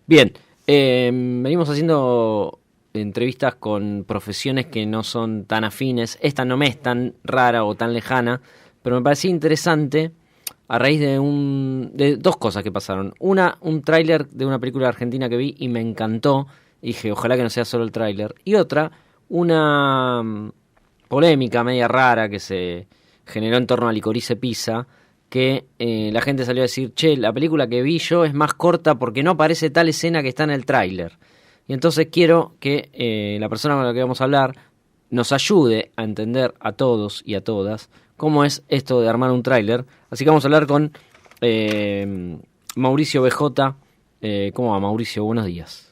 Bien, venimos haciendo entrevistas con profesiones que no son tan afines. Esta no me es tan rara o tan lejana, pero me parecía interesante a raíz de dos cosas que pasaron. Una, un tráiler de una película argentina que vi y me encantó. Y dije, ojalá que no sea solo el tráiler. Y otra, una polémica media rara que se generó en torno a Licorice Pizza, que la gente salió a decir, che, la película que vi yo es más corta porque no aparece tal escena que está en el tráiler. Y entonces quiero que la persona con la que vamos a hablar nos ayude a entender a todos y a todas cómo es esto de armar un tráiler. Así que vamos a hablar con Mauricio BJ. ¿Cómo va, Mauricio? Buenos días.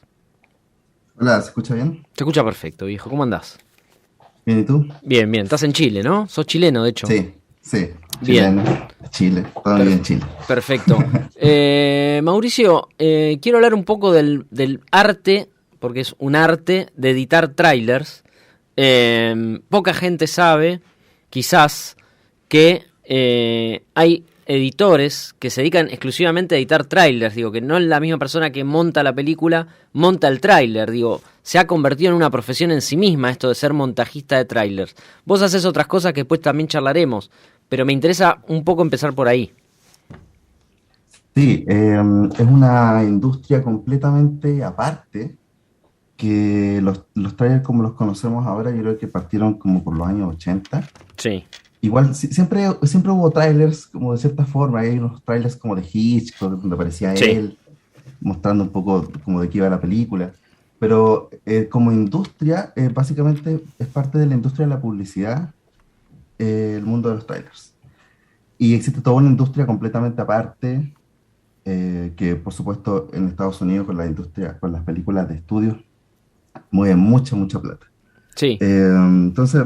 Hola, ¿se escucha bien? Se escucha perfecto, viejo. ¿Cómo andás? ¿Bien y tú? Bien, bien. Estás en Chile, ¿no? Sos chileno, de hecho. Sí, sí, Bien. chileno, Chile, todo bien en Chile. Perfecto. Mauricio, quiero hablar un poco del arte, porque es un arte de editar trailers. Poca gente sabe, quizás, que hay editores que se dedican exclusivamente a editar trailers. Digo, que no es la misma persona que monta la película, monta el trailer. Digo, se ha convertido en una profesión en sí misma esto de ser montajista de trailers. Vos haces otras cosas que después también charlaremos, pero me interesa un poco empezar por ahí. Sí, es una industria completamente aparte que los trailers como los conocemos ahora, yo creo que partieron como por los años 80. Sí. Igual, siempre hubo trailers como de cierta forma, hay unos trailers como de Hitchcock, donde aparecía Sí, él, mostrando un poco como de qué iba la película. Pero como industria, básicamente es parte de la industria de la publicidad, el mundo de los trailers. Y existe toda una industria completamente aparte, que por supuesto en Estados Unidos con la industria, con las películas de estudios, mueven mucha plata. sí, Entonces,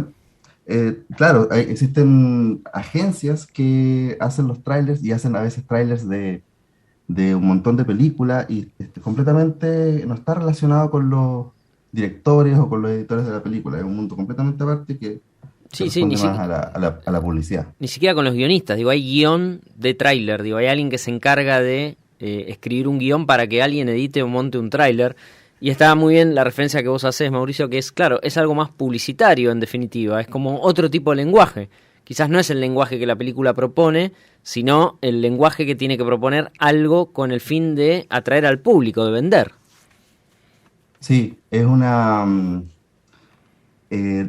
claro, existen agencias que hacen los trailers y hacen a veces trailers de un montón de películas y completamente no está relacionado con los directores o con los editores de la película. Es un mundo completamente aparte que sí, sí, responde más a la publicidad. ni siquiera con los guionistas, digo, hay guión de tráiler, digo, hay alguien que se encarga de escribir un guión para que alguien edite o monte un tráiler, y está muy bien la referencia que vos haces, Mauricio, que es, claro, es algo más publicitario en definitiva, es como otro tipo de lenguaje, quizás no es el lenguaje que la película propone, sino el lenguaje que tiene que proponer algo con el fin de atraer al público, de vender. Sí, es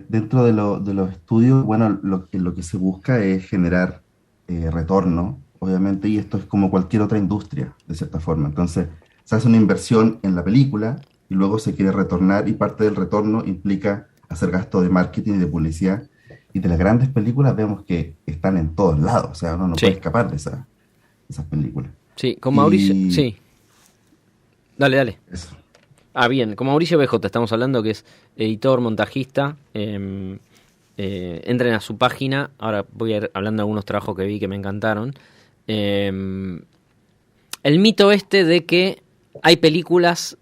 dentro de los estudios, bueno, lo que se busca es generar retorno, obviamente, y esto es como cualquier otra industria, de cierta forma. Entonces, se hace una inversión en la película y luego se quiere retornar y parte del retorno implica hacer gasto de marketing y de publicidad. Y de las grandes películas vemos que están en todos lados, o sea, uno no puede Sí, escapar de esas películas. sí, con Mauricio, Y sí, dale, dale. eso. Ah, bien, con Mauricio BJ estamos hablando, que es editor, montajista. Entren a su página. Ahora voy a ir hablando de algunos trabajos que vi que me encantaron. Eh, el mito este de que hay películas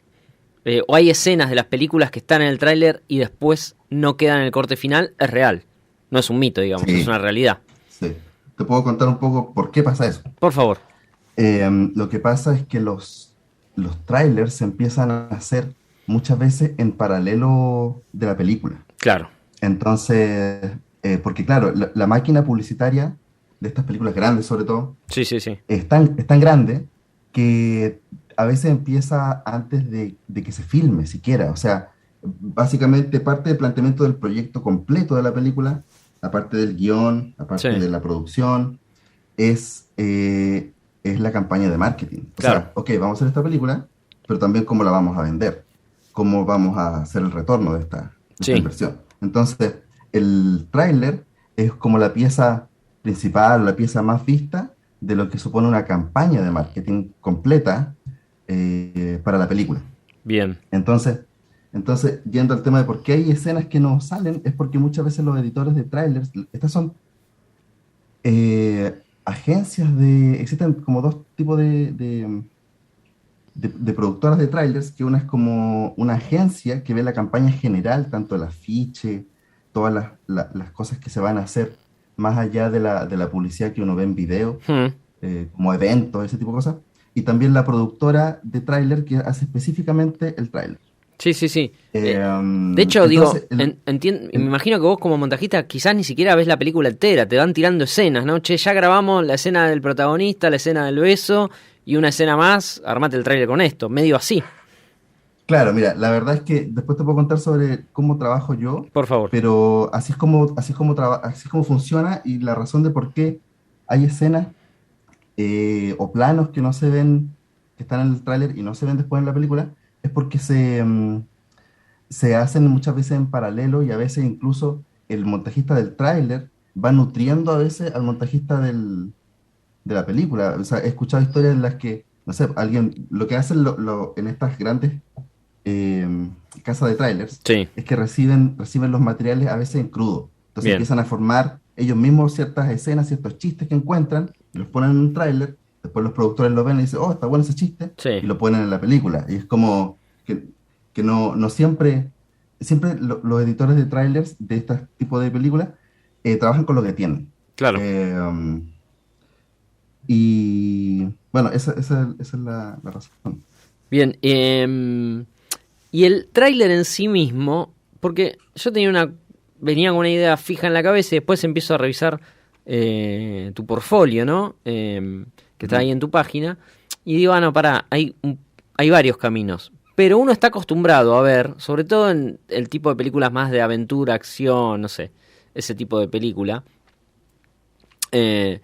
o hay escenas de las películas que están en el tráiler y después no quedan en el corte final es real. No es un mito, digamos, es una Sí, realidad. sí. Te puedo contar un poco por qué pasa eso. Por favor. Lo que pasa es que los trailers se empiezan a hacer muchas veces en paralelo de la película. Claro. Entonces, porque claro, la máquina publicitaria de estas películas grandes sobre todo, Sí, sí, sí. es tan grande que a veces empieza antes de que se filme siquiera. O sea, básicamente parte del planteamiento del proyecto completo de la película, aparte del guión, Sí, aparte de la producción es, eh, es la campaña de marketing. O claro. sea, ok, vamos a hacer esta película, pero también cómo la vamos a vender, cómo vamos a hacer el retorno de esta Sí. inversión. Entonces, el tráiler es como la pieza principal, la pieza más vista de lo que supone una campaña de marketing completa para la película. Bien. Entonces, yendo al tema de por qué hay escenas que no salen, es porque muchas veces los editores de trailers, estas son existen como dos tipos de productoras de trailers, que una es como una agencia que ve la campaña general, tanto el afiche, todas las cosas que se van a hacer, más allá de la publicidad que uno ve en video, Hmm. como eventos, ese tipo de cosas. y también la productora de tráiler que hace específicamente el tráiler. Sí, sí, sí. Eh, De hecho, digo, entonces, me imagino que vos como montajista quizás ni siquiera ves la película entera, te van tirando escenas, ¿no? Che, ya grabamos la escena del protagonista, la escena del beso y una escena más, armate el tráiler con esto, medio así. claro, mira, la verdad es que después te puedo contar sobre cómo trabajo yo, Por favor. pero así es como funciona y la razón de por qué hay escenas o planos que no se ven, que están en el tráiler y no se ven después en la película, es porque se hacen muchas veces en paralelo y a veces incluso el montajista del tráiler va nutriendo a veces al montajista de la película. O sea, he escuchado historias en las que, no sé, alguien, lo que hacen en estas grandes eh, casas de trailers Sí, es que reciben los materiales a veces en crudo. Entonces bien. empiezan a formar ellos mismos ciertas escenas, ciertos chistes que encuentran y los ponen en un tráiler. Después los productores lo ven y dicen, oh, está bueno ese chiste, Sí, y lo ponen en la película. Y es como que no siempre los editores de trailers de este tipo de películas trabajan con lo que tienen. claro. Y bueno, esa es la razón. Bien, y el tráiler en sí mismo, porque yo venía con una idea fija en la cabeza y después empiezo a revisar tu portfolio, ¿no? Que está Ujú. ahí en tu página, y digo, no, pará, hay varios caminos. Pero uno está acostumbrado a ver, sobre todo en el tipo de películas más de aventura, acción, no sé, ese tipo de película, eh,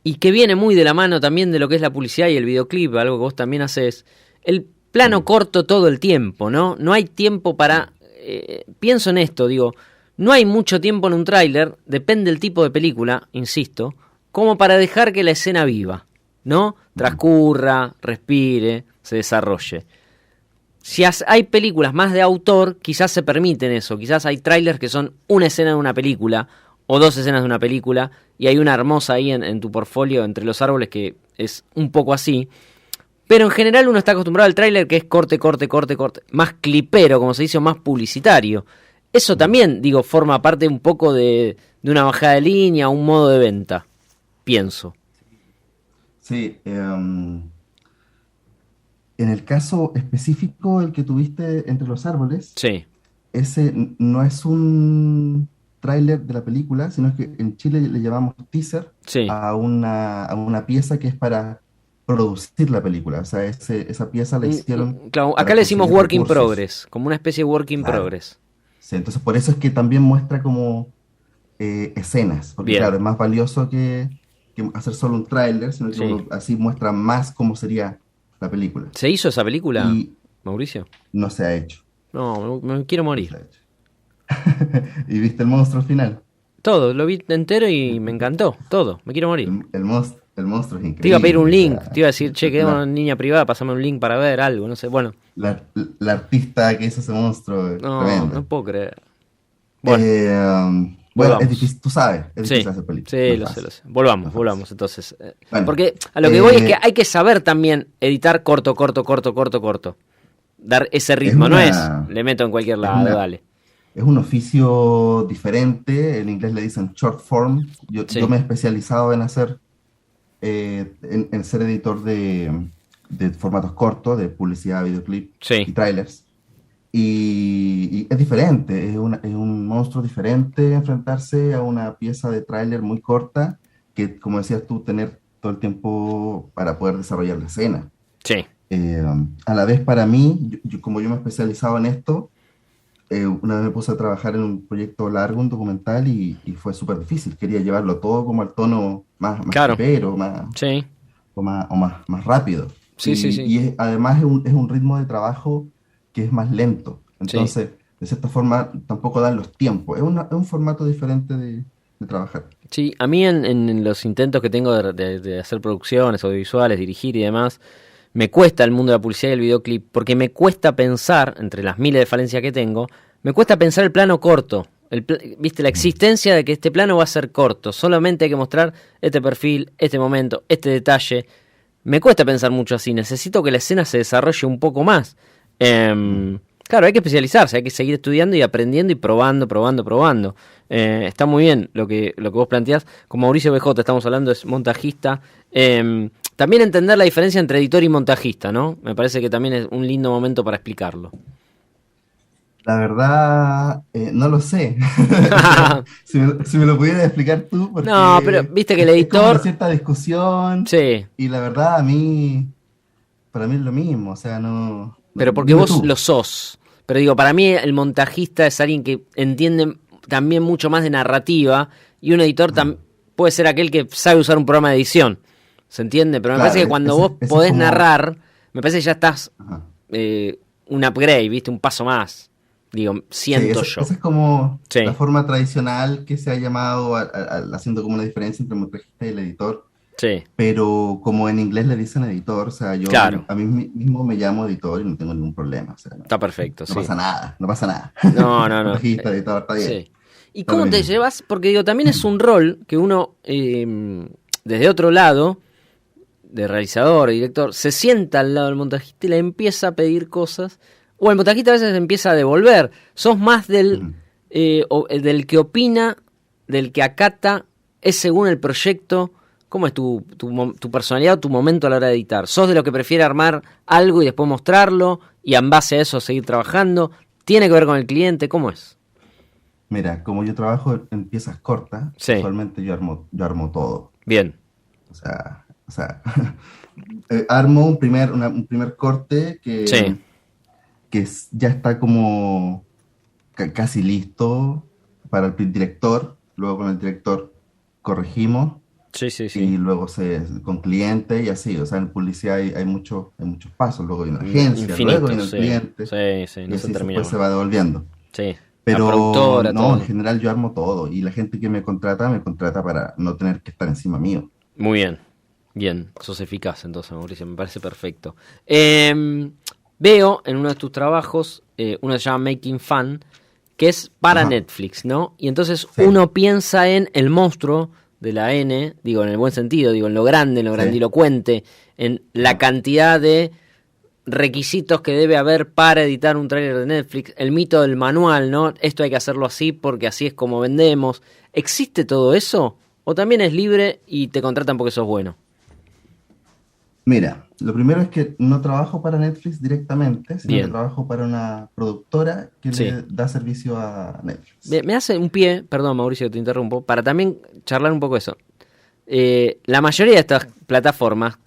y que viene muy de la mano también de lo que es la publicidad y el videoclip, algo que vos también haces, el plano Sí, corto todo el tiempo, ¿no? No hay tiempo para... pienso en esto, digo, no hay mucho tiempo en un tráiler, depende del tipo de película, insisto, como para dejar que la escena viva, ¿no? ujú, Transcurra, respire, se desarrolle. Si hay películas más de autor, quizás se permiten eso. Quizás hay trailers que son una escena de una película o dos escenas de una película y hay una hermosa ahí en tu portfolio entre los árboles que es un poco así. Pero en general uno está acostumbrado al tráiler que es corte, corte, corte, corte. Más clipero, como se dice, o más publicitario. Eso ujú. también, digo, forma parte un poco de una bajada de línea, un modo de venta. Pienso. Sí, en el caso específico, el que tuviste entre los árboles, Sí, ese no es un tráiler de la película, sino que en Chile le llamamos teaser sí. a una pieza que es para producir la película. O sea, esa pieza la hicieron Claro, acá para le decimos conseguir work in recursos. progress, como una especie de work in Claro. progress. Sí, entonces, por eso es que también muestra como escenas, porque Bien, claro, es más valioso que hacer solo un tráiler, sino que sí. uno así muestra más cómo sería la película. ¿Se hizo esa película, Y Mauricio? no se ha hecho, No, me quiero no morir. se ha hecho. ¿Y viste el monstruo al final? Todo, lo vi entero y me encantó. Todo, me quiero morir. El monstruo es Te iba a pedir un increíble, o link, te sea, iba a decir, che, quedé la, una niña privada, pasame un link para ver algo, no sé. Bueno, la- la artista que hizo ese monstruo es no tremenda. puedo creer. Bueno, Bueno, es volvamos. difícil, tú sabes, es Sí, difícil hacer películas, no sí, es lo sé, lo fácil, sé. no Volvamos, es fácil. volvamos entonces. Bueno, Porque a lo que voy es que eh, hay que saber también editar corto, corto, corto, corto, corto. Dar ese es ritmo, no es una, le meto en cualquier es lado, una, dale. es un oficio diferente, en inglés le dicen short form. Yo Sí, me he especializado en ser editor de formatos cortos, de publicidad, videoclip sí, y trailers. Y es diferente, es un monstruo diferente enfrentarse a una pieza de tráiler muy corta que, como decías tú, tener todo el tiempo para poder desarrollar la escena. sí. Eh, a la vez para mí, como yo me he especializado en esto, una vez me puse a trabajar en un proyecto largo, un documental, y fue súper difícil. Quería llevarlo todo como al tono más Claro, clipero, más, sí, o más rápido. sí, sí, Y, sí. y además es un ritmo de trabajo que es más lento. Sí. Entonces, de cierta forma, tampoco dan los tiempos. Es un formato diferente de trabajar. Sí, a mí en los intentos que tengo de hacer producciones audiovisuales, dirigir y demás, me cuesta el mundo de la publicidad y el videoclip, porque me cuesta pensar, entre las miles de falencias que tengo, me cuesta pensar el plano corto. Viste, la Mm, existencia de que este plano va a ser corto, solamente hay que mostrar este perfil, este momento, este detalle. Me cuesta pensar mucho así, necesito que la escena se desarrolle un poco más. mm. Claro, hay que especializarse, hay que seguir estudiando y aprendiendo y probando, probando, probando. Está muy bien lo que vos planteás. Con Mauricio BJ estamos hablando, es montajista. También entender la diferencia entre editor y montajista, ¿no? Me parece que también es un lindo momento para explicarlo. La verdad, no lo sé. Si me lo pudieras explicar tú, No, pero porque viste que el es como una editor... cierta discusión Sí, y la verdad para mí es lo mismo, o sea, pero porque dime vos tú. lo sos. Pero digo, para mí el montajista es alguien que entiende también mucho más de narrativa y un editor puede ser aquel que sabe usar un programa de edición. ¿Se entiende? Pero me parece Claro, que cuando vos ese es podés como, narrar, me parece que ya estás ajá. un upgrade, ¿viste? Un paso más. Digo, Sí, siento yo. esa es como la Sí, forma tradicional que se ha llamado haciendo como una diferencia entre el montajista y el editor, sí, pero como en inglés le dicen editor, o sea, claro. a mí mismo me llamo editor y no tengo ningún problema, o sea, Está perfecto, no sí. pasa nada, no pasa nada. No, no, no. Montajista, editor, está bien, Sí. ¿Y está lo cómo te mismo. llevas? Porque digo, también es un rol que uno, desde otro lado, de realizador, director, se sienta al lado del montajista y le empieza a pedir cosas. O el montajista a veces empieza a devolver. Sos más Ujú. del que opina, del que acata, es según el proyecto. ¿Cómo es tu personalidad o tu momento a la hora de editar? ¿Sos de los que prefiere armar algo y después mostrarlo y en base a eso seguir trabajando? ¿Tiene que ver con el cliente? ¿Cómo es? Mira, como yo trabajo en piezas cortas, Sí, usualmente yo armo todo. bien. O sea, armo un primer corte Sí, que ya está como casi listo para el director. Luego con el director corregimos sí, sí, sí. y luego con cliente y así. O sea, en publicidad hay muchos pasos. Luego hay una agencia, luego Infinito, viene el sí. cliente Sí, sí, y no se así termina después se más. va devolviendo. Sí, la Pero productora, no, en todo. general yo armo todo y la gente que me contrata para no tener que estar encima mío. Muy bien, bien, sos eficaz entonces, Mauricio, me parece perfecto. Eh, Veo en uno de tus trabajos, uno se llama Making Fun, que es para Ajá, Netflix, ¿no? Y entonces sí, uno piensa en el monstruo de la N, digo, en el buen sentido, digo, en lo grande, en lo sí, grandilocuente, en la ajá. cantidad de requisitos que debe haber para editar un tráiler de Netflix, el mito del manual, ¿no? Esto hay que hacerlo así porque así es como vendemos. ¿Existe todo eso? ¿O también es libre y te contratan porque sos bueno? Mira, lo primero es que no trabajo para Netflix directamente, sino que Bien, trabajo para una productora que sí. le da servicio a Netflix. Me hace un pie, perdón Mauricio que te interrumpo, para también charlar un poco eso. La mayoría de estas plataformas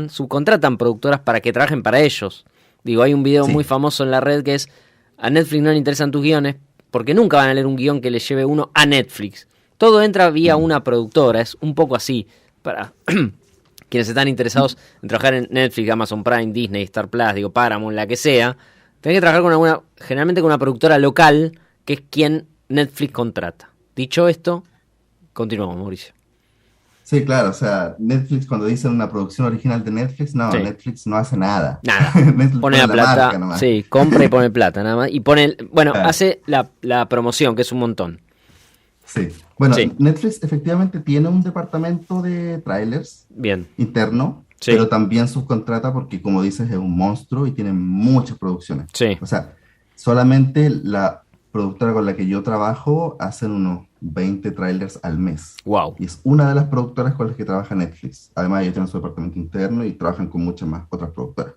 subcontratan productoras para que trabajen para ellos. Digo, hay un video muy Sí, famoso en la red que es: a Netflix no le interesan tus guiones, porque nunca van a leer un guión que le lleve uno a Netflix. Todo entra vía mm, una productora, es un poco así. Para quienes están interesados en trabajar en Netflix, Amazon Prime, Disney, Star Plus, digo, Paramount, la que sea, tenés que trabajar generalmente con una productora local, que es quien Netflix contrata. Dicho esto, continuamos, Mauricio. sí, claro, o sea, Netflix cuando dicen una producción original de Netflix, no, Sí. Netflix no hace nada. Nada. Netflix Pone pone la la marca plata, nomás. sí, compra y pone plata nada más. Y pone, bueno, Claro, hace la promoción, que es un montón. sí. Bueno, Sí, Netflix efectivamente tiene un departamento de trailers bien. interno, pero Sí, también subcontrata porque, como dices, es un monstruo y tiene muchas producciones. sí. O sea, solamente la productora con la que yo trabajo hacen unos 20 trailers al mes. Wow. Y es una de las productoras con las que trabaja Netflix. Además, ellos tienen su departamento interno y trabajan con muchas más otras productoras.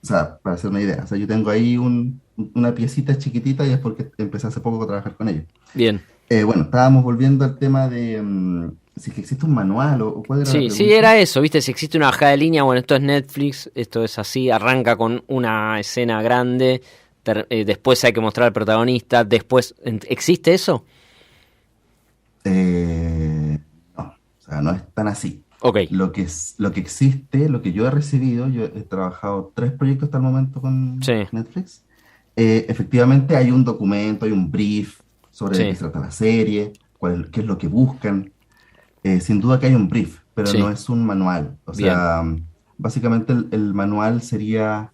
O sea, para hacer una idea. O sea, yo tengo ahí una piecita chiquitita y es porque empecé hace poco a trabajar con ellos. Bien. Bueno, estábamos volviendo al tema de si es que existe un manual o cuál era la Sí, sí, pregunta. era eso, ¿viste? Si existe una bajada de línea, bueno, esto es Netflix, esto es así, arranca con una escena grande, después hay que mostrar al protagonista, después... ¿Existe eso? No, o sea, no es tan así. Ok, Lo que existe, lo que yo he recibido, yo he trabajado 3 proyectos hasta el momento con sí, Netflix. Efectivamente hay un documento, hay un brief sobre de qué sí, se trata la serie, qué es lo que buscan. Sin duda que hay un brief, pero no sí, es un manual. O bien, sea, básicamente el manual sería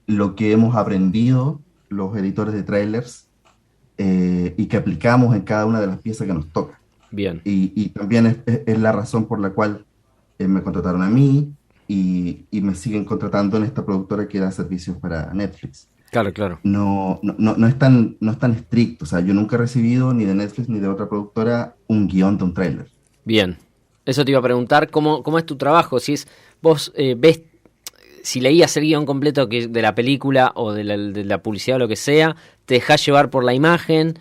lo que hemos aprendido los editores de trailers y que aplicamos en cada una de las piezas que nos toca. bien. Y también es la razón por la cual me contrataron a mí y me siguen contratando en esta productora que da servicios para Netflix. Claro, claro. No es tan estricto, o sea, yo nunca he recibido ni de Netflix ni de otra productora un guión de un tráiler. Bien. Eso te iba a preguntar, ¿cómo es tu trabajo? Si es vos ves, si leías el guión completo de la película o de la publicidad o lo que sea, te dejás llevar por la imagen,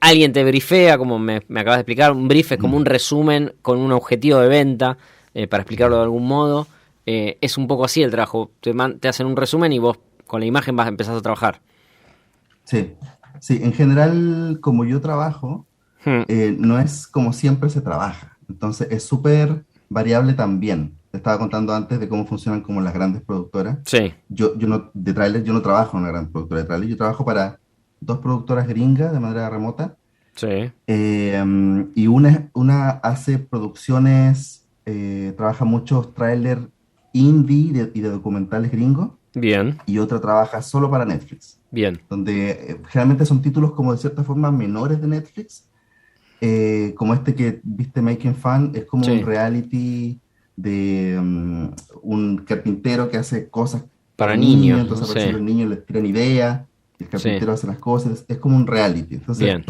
alguien te brifea, como me acabas de explicar, un brief es como un resumen con un objetivo de venta, para explicarlo de algún modo. Es un poco así el trabajo, te hacen un resumen y vos con la imagen empezás a trabajar. Sí, sí, en general, como yo trabajo, Hmm. no es como siempre se trabaja. Entonces, es súper variable también. Te estaba contando antes de cómo funcionan como las grandes productoras. Sí, Yo no, de tráiler, yo no trabajo en una gran productora de tráiler, yo trabajo para dos productoras gringas de manera remota. sí, Y una hace producciones, trabaja muchos trailers indie y de documentales gringos, bien, y otra trabaja solo para Netflix, bien, donde generalmente son títulos como de cierta forma menores de Netflix, como este que viste Making Fun, es como un sí, reality de un carpintero que hace cosas para para niños, niños, no entonces aparecen sé, los niños, les tiran ideas, y el sí, carpintero hace las cosas, es como un reality. Entonces, bien,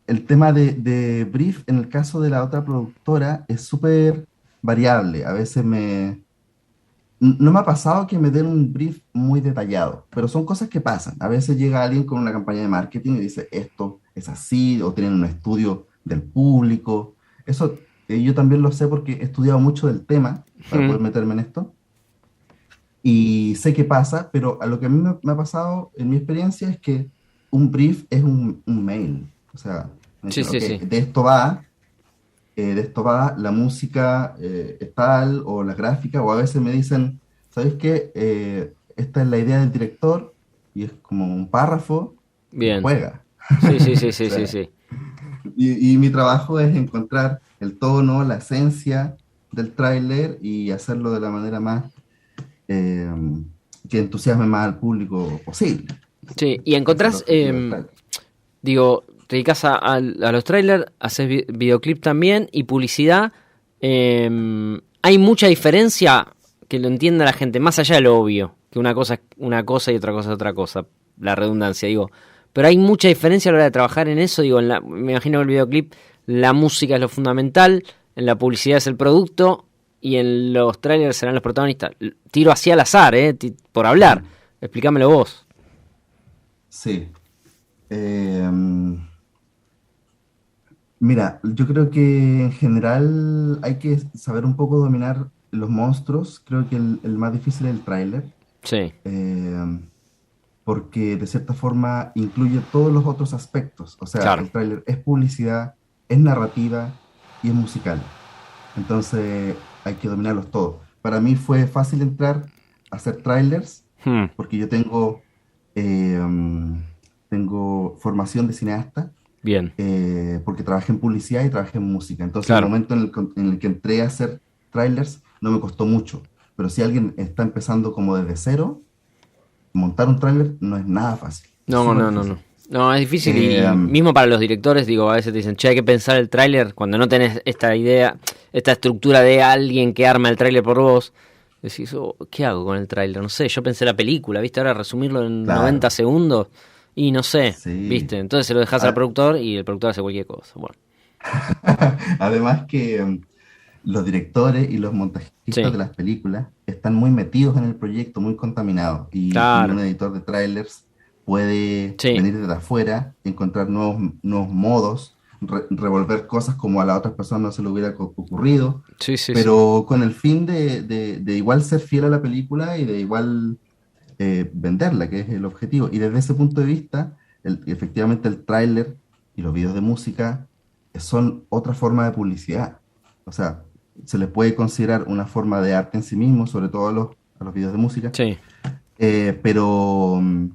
el tema de brief en el caso de la otra productora es súper variable. A veces no me ha pasado que me den un brief muy detallado, pero son cosas que pasan. A veces llega alguien con una campaña de marketing y dice, esto es así, o tienen un estudio del público. Eso yo también lo sé porque he estudiado mucho del tema para Hmm. poder meterme en esto. Y sé qué pasa, pero a lo que a mí me ha pasado en mi experiencia es que un brief es un mail. O sea, me Sí, dicen, sí, ok, sí, de esto va, la música es tal, o la gráfica, o a veces me dicen, ¿sabes qué? Esta es la idea del director, y es como un párrafo, y bien, juega. sí, sí, sí, O sí, sí, sea, sí. y mi trabajo es encontrar el tono, la esencia del tráiler y hacerlo de la manera más eh, que entusiasme más al público posible. Sí, y Ese es el encontrás, objetivo del tráiler. digo, te dedicas a los trailers, haces videoclip también y publicidad. Hay mucha diferencia, que lo entienda la gente, más allá de lo obvio, que una cosa es una cosa y otra cosa es otra cosa, la redundancia, digo. Pero hay mucha diferencia a la hora de trabajar en eso, digo, me imagino que el videoclip, la música es lo fundamental, en la publicidad es el producto y en los trailers serán los protagonistas. Tiro así al azar, por hablar. Mm, Explícamelo vos. sí. Eh, Mira, yo creo que en general hay que saber un poco dominar los monstruos. Creo que el más difícil es el tráiler, Sí, eh, porque de cierta forma incluye todos los otros aspectos. O sea, claro. el tráiler es publicidad, es narrativa y es musical. Entonces hay que dominarlos todos. Para mí fue fácil entrar a hacer trailers Hmm, porque yo eh, tengo formación de cineasta, bien, porque trabajé en publicidad y trabajé en música. Entonces, el claro. momento en el que entré a hacer trailers no me costó mucho. Pero si alguien está empezando como desde cero, montar un trailer no es nada fácil, es No, súper no, no, no. difícil. No, es difícil y Eh, mismo para los directores, digo, a veces te dicen, che, hay que pensar el tráiler cuando no tenés esta idea, esta estructura de alguien que arma el tráiler por vos. Decís, oh, ¿qué hago con el tráiler? No sé, yo pensé la película, ¿viste? Ahora resumirlo en 90 claro, segundos y no sé, sí. ¿viste? Entonces se lo dejas al A- productor y el productor hace cualquier cosa. Bueno, Además que los directores y los montajistas sí, de las películas están muy metidos en el proyecto, muy contaminados, y un claro, editor de trailers puede sí, venir desde afuera, encontrar nuevos modos, revolver cosas como a las otras personas no se le hubiera ocurrido, sí, sí, sí. pero con el fin de igual ser fiel a la película y de igual venderla, que es el objetivo. Y desde ese punto de vista, efectivamente el tráiler y los videos de música son otra forma de publicidad. O sea, se les puede considerar una forma de arte en sí mismo, sobre todo a los videos de música, Sí. eh, pero, mm,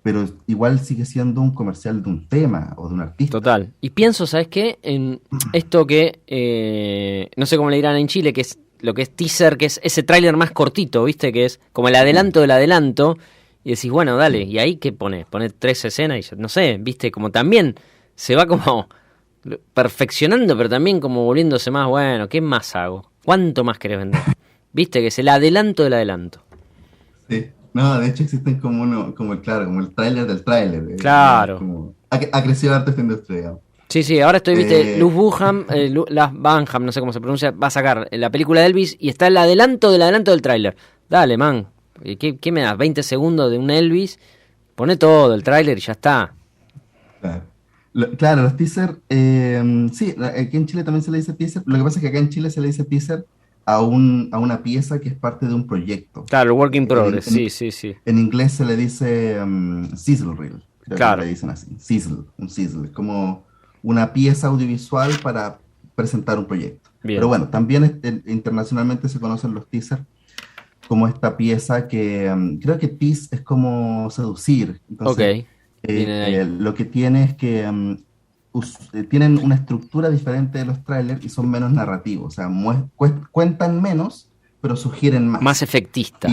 pero igual sigue siendo un comercial de un tema o de un artista. Total. Y pienso, ¿sabes qué? En esto que, no sé cómo le dirán en Chile, que es lo que es teaser, que es ese tráiler más cortito, ¿viste? Que es como el Mm, adelanto del adelanto. Y decís, bueno, dale, sí. ¿y ahí qué pones? Pones 3 escenas y no sé, ¿viste? Como también se va como perfeccionando, pero también como volviéndose más, bueno, ¿qué más hago? ¿Cuánto más querés vender? ¿Viste? Que es el adelanto del adelanto. Sí. No, de hecho existen como claro, como el tráiler del tráiler. Ya es Claro. como, ha crecido harto esta industria, digamos. Sí, sí, ahora estoy, viste, Luz Banham, no sé cómo se pronuncia, va a sacar la película de Elvis y está el adelanto del tráiler. Dale, man, ¿qué me das? 20 segundos de un Elvis, pone todo el tráiler y ya está. Claro. Claro, los teaser, sí, aquí en Chile también se le dice teaser. Lo que pasa es que acá en Chile se le dice teaser a una pieza que es parte de un proyecto. Claro, el work in En, progress, en- sí, sí, sí. en inglés se le dice sizzle reel, creo que le Claro, dicen así, sizzle, un sizzle, como una pieza audiovisual para presentar un proyecto. Pero bien. bueno, también internacionalmente se conocen los teasers como esta pieza que creo que tease es como seducir. Ok, Entonces, viene de ahí. lo que tiene es que tienen una estructura diferente de los trailers y son menos narrativos. O sea, cuentan menos, pero sugieren Más más. efectistas.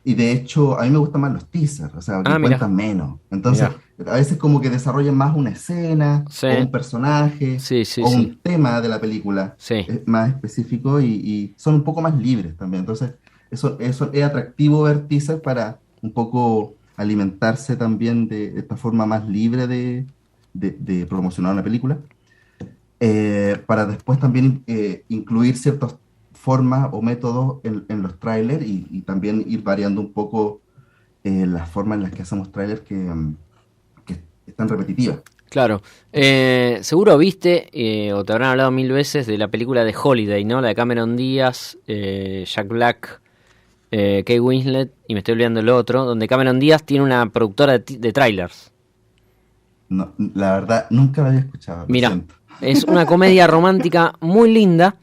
Y de hecho, a mí me gustan más los teasers, o sea, Ah, que mira, cuentan menos. Entonces, mira. a veces como que desarrollan más una escena Sí, o un personaje sí, sí, o sí, un tema de la película sí. más específico y son un poco más libres también. Entonces, eso es atractivo ver teaser para un poco alimentarse también de esta forma más libre de promocionar una película, para después también incluir ciertas formas o métodos en los trailers y también ir variando un poco las formas en las que hacemos trailers que están repetitivas. Claro. Seguro viste, o te habrán hablado mil veces, de la película de Holiday, ¿no? La de Cameron Díaz, Jack Black, Kate Winslet, y me estoy olvidando el otro, donde Cameron Díaz tiene una productora de trailers. No, la verdad, nunca lo había escuchado, lo Mira, siento. es una comedia romántica muy linda.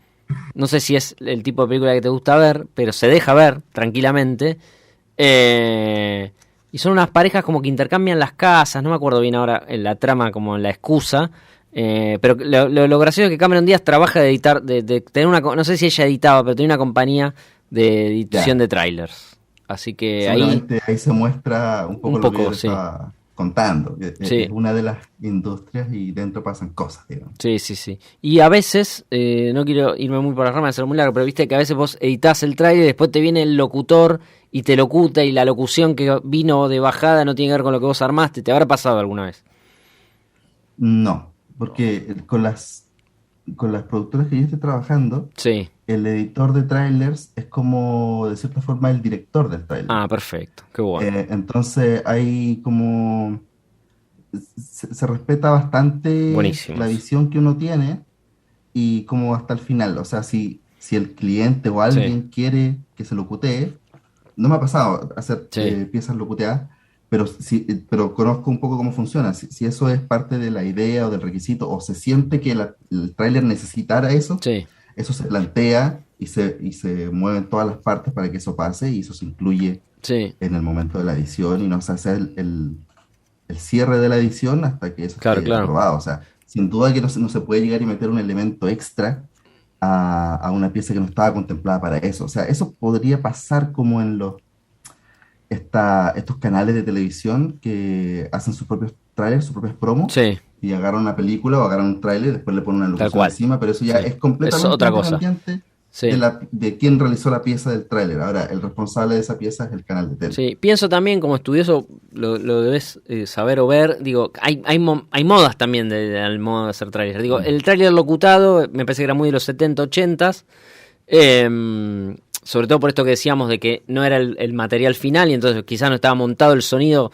No sé si es el tipo de película que te gusta ver, pero se deja ver tranquilamente. Eh, y son unas parejas como que intercambian las casas. No me acuerdo bien ahora en la trama, como en la excusa. Pero lo gracioso es que Cameron Díaz trabaja de editar, de tener una, no sé si ella editaba, pero tenía una compañía de edición Ya, de trailers. Así que ahí, seguramente ahí se muestra un un poco lo que yo poco, le sí. estaba contando. Sí, Es una de las industrias y dentro pasan cosas, digamos. sí, sí, sí. Y a veces, no quiero irme muy por las ramas, hacerlo muy largo, pero viste que a veces vos editás el trailer y después te viene el locutor y te locuta y la locución que vino de bajada no tiene que ver con lo que vos armaste. ¿Te habrá pasado alguna vez? No, porque con las productoras que yo estoy trabajando, Sí. el editor de trailers es como, de cierta forma, el director del trailer. Ah, perfecto. Qué bueno. Entonces hay como, se respeta bastante Buenísimo la eso. visión que uno tiene y como hasta el final. O sea, si el cliente o Sí, alguien quiere que se locutee, no me ha pasado hacer sí, piezas locuteadas, pero, sí, pero conozco un poco cómo funciona. Si eso es parte de la idea o del requisito, o se siente que el tráiler necesitara eso, sí, eso se plantea y se mueven todas las partes para que eso pase y eso se incluye sí. en el momento de la edición y no se hace el cierre de la edición hasta que eso Claro, esté claro. aprobado. O sea, sin duda que no se puede llegar y meter un elemento extra a una pieza que no estaba contemplada para eso. O sea, eso podría pasar como en estos canales de televisión que hacen sus propios trailers, sus propios promos, Sí, y agarran una película o agarran un trailer y después le ponen una tal locución cual. encima, pero eso ya Sí. es Es completamente otra cosa. independiente Sí. de quién realizó la pieza del tráiler. Ahora, el responsable de esa pieza es el canal de tele. Sí, pienso también como estudioso, lo debes saber o ver, digo, hay modas también del modo de hacer trailers. Digo, Mm. el trailer locutado me parece que era muy de los 70, 80, sobre todo por esto que decíamos de que no era el material final y entonces quizás no estaba montado el sonido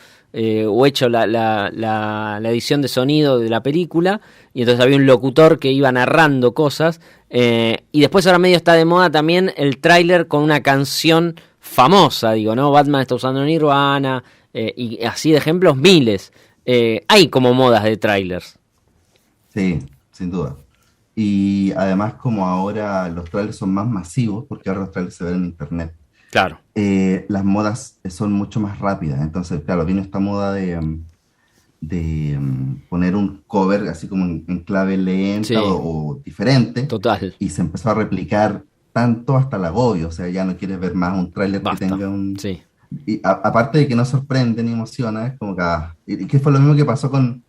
o hecho la edición de sonido de la película y entonces había un locutor que iba narrando cosas y después ahora medio está de moda también el tráiler con una canción famosa, digo, ¿no? Batman está usando Nirvana y así de ejemplos miles. Hay como modas de trailers. Sí, sin duda. Y además, como ahora los trailers son más masivos, porque ahora los trailers se ven en internet, Claro. las modas son mucho más rápidas. Entonces, claro, vino esta moda poner un cover así como en clave lenta Sí, o diferente, total. y se empezó a replicar tanto hasta el agobio. O sea, ya no quieres ver más un tráiler que Basta. tenga un... Sí. Y aparte de que no sorprende ni emociona, es como que... y que fue lo mismo que pasó con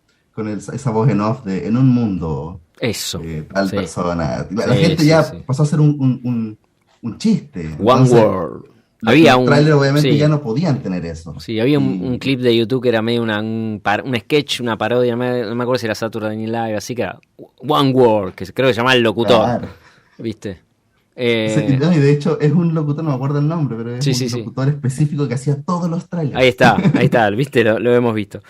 esa voz en off de en un mundo Eso. tal Sí. persona. La Sí, gente sí, ya sí. pasó a ser un chiste. One Entonces, World. Había Los trailers obviamente sí, ya no podían tener eso. sí, había un Y clip de YouTube que era medio un sketch, una parodia, no me acuerdo si era Saturday Night Live, así que era One Word, que creo que se llamaba El Locutor, claro. ¿viste? Sí, Eh, no, y de hecho es un locutor, no me acuerdo el nombre, pero es sí, sí, un sí. locutor específico que hacía todos los trailers. Ahí está, ¿viste? Lo hemos visto.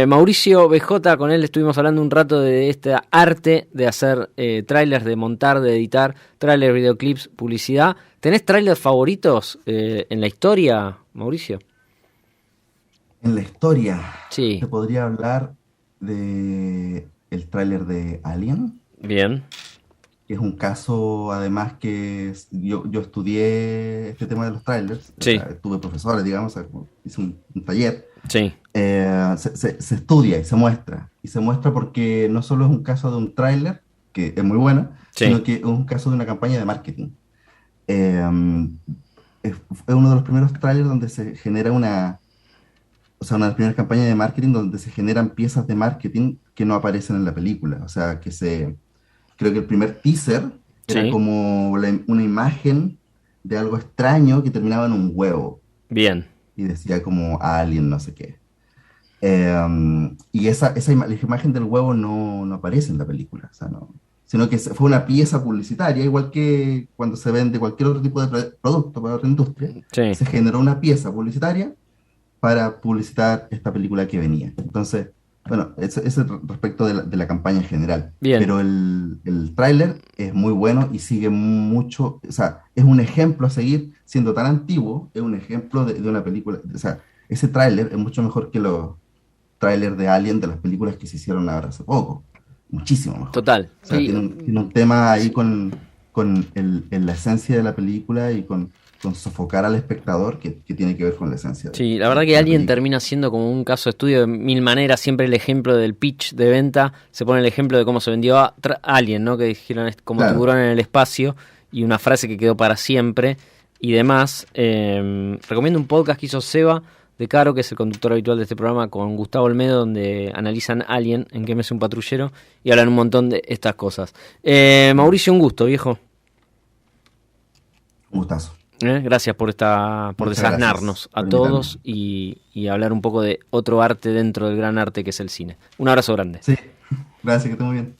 Mauricio BJ, con él estuvimos hablando un rato de este arte de hacer trailers, de montar, de editar, trailers, videoclips, publicidad. ¿Tenés trailers favoritos en la historia, Mauricio? En la historia, Sí, te podría hablar de el tráiler de Alien, bien, que es un caso, además yo estudié este tema de los trailers, o sí, sea, tuve profesores, digamos, o sea, hice un taller. sí, Se estudia y se muestra porque no solo es un caso de un tráiler, que es muy bueno, sí, sino que es un caso de una campaña de marketing. Eh, es uno de los primeros trailers donde se genera o sea, una de las primeras campañas de marketing donde se generan piezas de marketing que no aparecen en la película. O sea, creo que el primer teaser era sí, como una imagen de algo extraño que terminaba en un huevo bien, y decía como alien, no sé qué. Y la imagen del huevo no aparece en la película, o sea, no, sino que fue una pieza publicitaria, igual que cuando se vende cualquier otro tipo de producto para otra industria, sí, se generó una pieza publicitaria para publicitar esta película que venía. Entonces, bueno, eso respecto de la campaña en general. bien, Pero el tráiler es muy bueno y sigue mucho, o sea, es un ejemplo a seguir, siendo tan antiguo, es un ejemplo de una película, o sea, ese tráiler es mucho mejor que los trailers de Alien de las películas que se hicieron ahora hace poco. Muchísimo mejor. total. O sea, Sí, tiene un tema ahí sí. la esencia de la película y con sofocar al espectador que tiene que ver con la esencia Sí, la verdad de que la Alien película. termina siendo como un caso de estudio de mil maneras. Siempre el ejemplo del pitch de venta se pone el ejemplo de cómo se vendió Alien, ¿no? Que dijeron como Claro, tiburón en el espacio y una frase que quedó para siempre y demás. Recomiendo un podcast que hizo Seba de Caro, que es el conductor habitual de este programa, con Gustavo Olmedo, donde analizan Alien, en qué mes un patrullero y hablan un montón de estas cosas. Mauricio, un gusto, viejo. un gustazo. Gracias por Muchas gracias desasnarnos a por invitarme. todos y hablar un poco de otro arte dentro del gran arte que es el cine. Un abrazo grande. Sí, gracias, que esté muy bien.